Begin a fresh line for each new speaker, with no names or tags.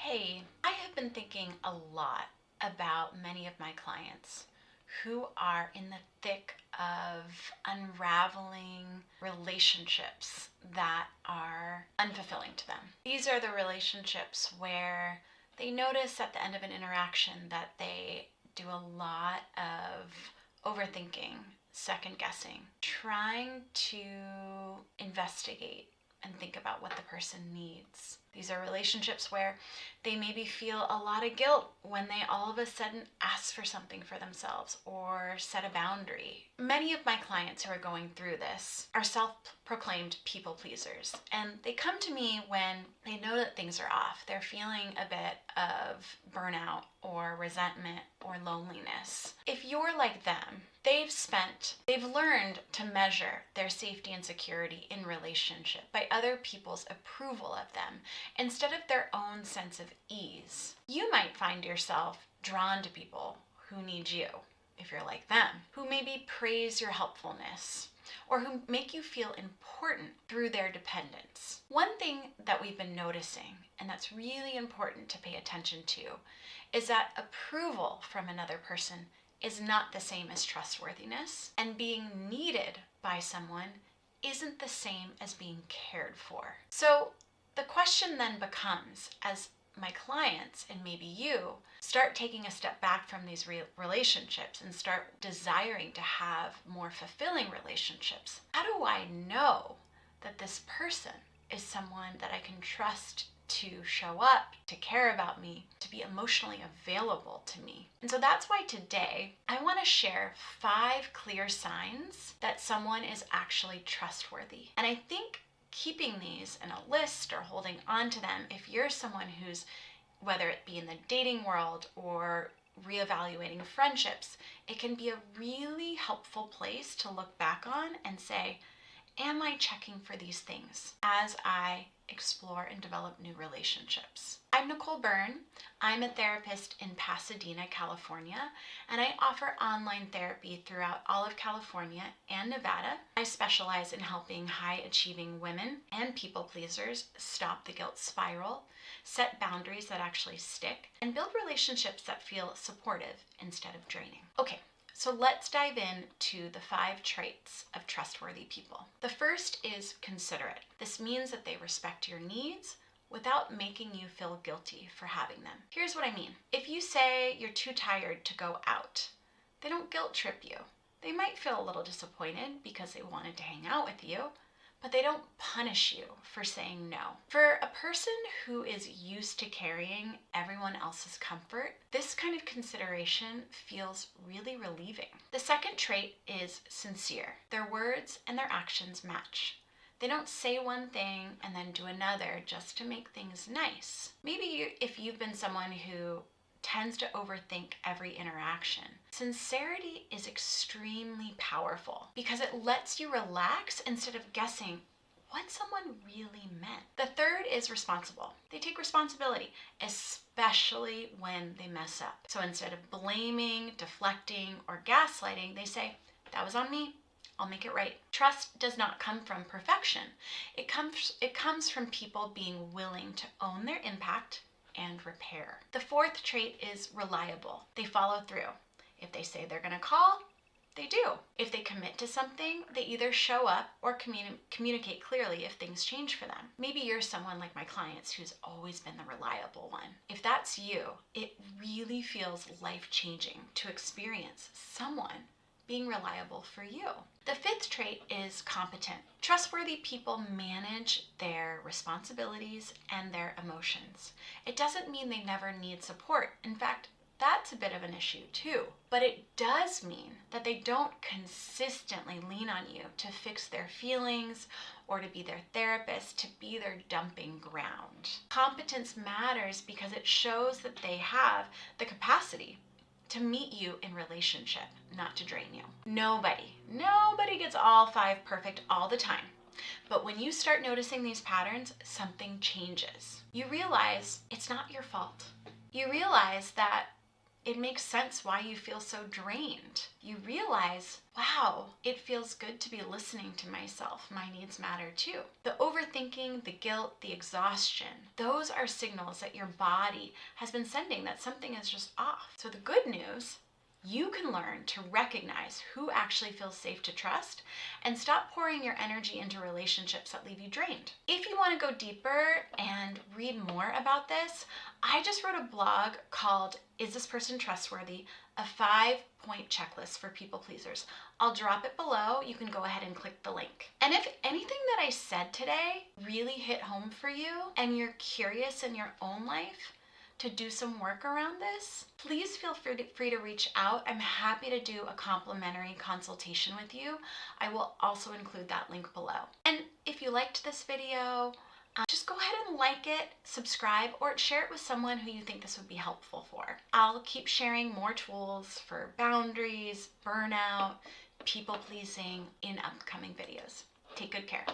Hey, I have been thinking a lot about many of my clients who are in the thick of unraveling relationships that are unfulfilling to them. These are the relationships where they notice at the end of an interaction that they do a lot of overthinking, second guessing, trying to investigate and think about what the person needs. These are relationships where they maybe feel a lot of guilt when they all of a sudden ask for something for themselves or set a boundary. Many of my clients who are going through this are self-proclaimed people pleasers, and they come to me when they know that things are off. They're feeling a bit of burnout or resentment or loneliness. If you're like them, they've learned to measure their safety and security in relationship by other people's approval of them instead of their own sense of ease. You might find yourself drawn to people who need you, if you're like them, who maybe praise your helpfulness or who make you feel important through their dependence. One thing that we've been noticing, and that's really important to pay attention to, is that approval from another person is not the same as trustworthiness, and being needed by someone isn't the same as being cared for. So the question then becomes, as my clients and maybe you start taking a step back from these relationships and start desiring to have more fulfilling relationships, how do I know that this person is someone that I can trust to show up, to care about me, to be emotionally available to me? And so that's why today I want to share 5 clear signs that someone is actually trustworthy. And I think keeping these in a list or holding on to them, if you're someone who's, whether it be in the dating world or reevaluating friendships, it can be a really helpful place to look back on and say, am I checking for these things as I explore and develop new relationships? I'm Nicole Byrne. I'm a therapist in Pasadena, California, and I offer online therapy throughout all of California and Nevada. I specialize in helping high-achieving women and people pleasers stop the guilt spiral, set boundaries that actually stick, and build relationships that feel supportive instead of draining. Okay. So let's dive into the 5 traits of trustworthy people. The first is considerate. This means that they respect your needs without making you feel guilty for having them. Here's what I mean. If you say you're too tired to go out, they don't guilt trip you. They might feel a little disappointed because they wanted to hang out with you, but they don't punish you for saying no. For a person who is used to carrying everyone else's comfort, this kind of consideration feels really relieving. The second trait is sincere. Their words and their actions match. They don't say one thing and then do another just to make things nice. Maybe if you've been someone who tends to overthink every interaction, sincerity is extremely powerful because it lets you relax instead of guessing what someone really meant. The third is responsible. They take responsibility, especially when they mess up. So instead of blaming, deflecting, or gaslighting, they say, that was on me, I'll make it right. Trust does not come from perfection. It comes from people being willing to own their impact and repair. The fourth trait is reliable. They follow through. If they say they're going to call, they do. If they commit to something, they either show up or communicate clearly if things change for them. Maybe you're someone like my clients who's always been the reliable one. If that's you, it really feels life-changing to experience someone being reliable for you. The fifth trait is competent. Trustworthy people manage their responsibilities and their emotions. It doesn't mean they never need support. In fact, that's a bit of an issue too. But it does mean that they don't consistently lean on you to fix their feelings or to be their therapist, to be their dumping ground. Competence matters because it shows that they have the capacity to meet you in relationship, not to drain you. Nobody gets all 5 perfect all the time. But when you start noticing these patterns, something changes. You realize it's not your fault. You realize that it makes sense why you feel so drained. You realize, wow, it feels good to be listening to myself. My needs matter too. The overthinking, the guilt, the exhaustion, those are signals that your body has been sending that something is just off. So the good news, you can learn to recognize who actually feels safe to trust and stop pouring your energy into relationships that leave you drained. If you want to go deeper and read more about this, I just wrote a blog called Is This Person Trustworthy? A 5-point checklist for people pleasers. I'll drop it below. You can go ahead and click the link. And if anything that I said today really hit home for you and you're curious in your own life to do some work around this, please feel free to reach out. I'm happy to do a complimentary consultation with you. I will also include that link below. And if you liked this video, just go ahead and like it, subscribe, or share it with someone who you think this would be helpful for. I'll keep sharing more tools for boundaries, burnout, people pleasing in upcoming videos. Take good care.